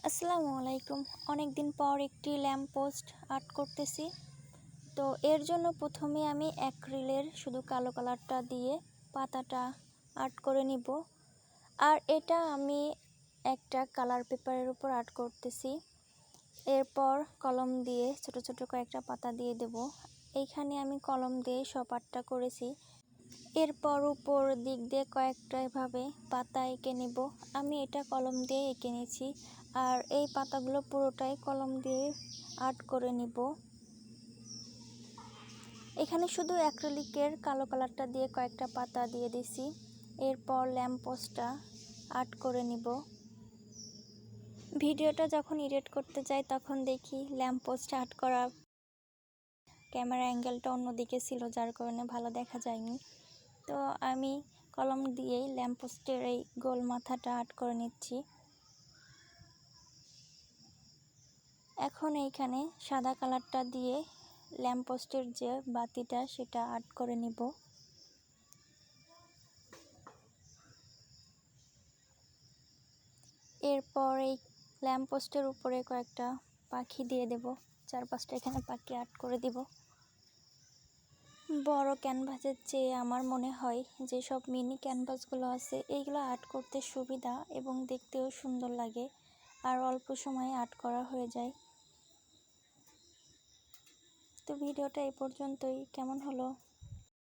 আসসালামু আলাইকুম। অনেক দিন পর একটি ল্যাম্প পোস্ট আর্ট করতেছি। তো এর জন্য প্রথমে আমি অ্যাক্রিলের শুধু কালো কালারটা দিয়ে পাতাটা আর্ট করে নিব। আর এটা আমি একটা কালার পেপারের উপর আর্ট করতেছি। এরপর কলম দিয়ে ছোট ছোট কয়েকটা পাতা দিয়ে দেব। এইখানে আমি কলম দিয়ে সব আর্টটা করেছি। এরপর উপর দিক দিয়ে কয়েকটা এভাবে পাতা এঁকে নেব। আমি এটা কলম দিয়ে এঁকে নিয়েছি। আর এই পাতাগুলো পুরোটাই কলম দিয়ে আর্ট করে নিব। এখানে শুধু অ্যাক্রিলিকের কালো কালারটা দিয়ে কয়েকটা পাতা দিয়ে দিছি। এরপর ল্যাম্প পোস্টটা আর্ট করে নিব। ভিডিওটা যখন এডিট করতে যাই তখন দেখি ল্যাম্প পোস্ট আর্ট করা ক্যামেরা অ্যাঙ্গেলটা অন্যদিকে ছিল, যার কারণে ভালো দেখা যায়নি। তো আমি কলম দিয়েই ল্যাম্প পোস্টের এই গোল মাথাটা আর্ট করে নিচ্ছি। এখন এইখানে সাদা কালারটা দিয়ে ল্যাম্প পোস্টের যে বাতিটা সেটা আর্ট করে নিব। এরপর এই ল্যাম্প পোস্টের উপরে কয়েকটা পাখি দিয়ে দেব। 4-5টা এখানে পাখি আর্ট করে দিব। বড় ক্যানভাসের চেয়ে আমার মনে হয় যে সব মিনি ক্যানভাসগুলো আছে এইগুলো আর্ট করতে সুবিধা এবং দেখতেও সুন্দর লাগে, আর অল্প সময়ে আর্ট করা হয়ে যায়। তো ভিডিওটা এই পর্যন্তই। কেমন হলো?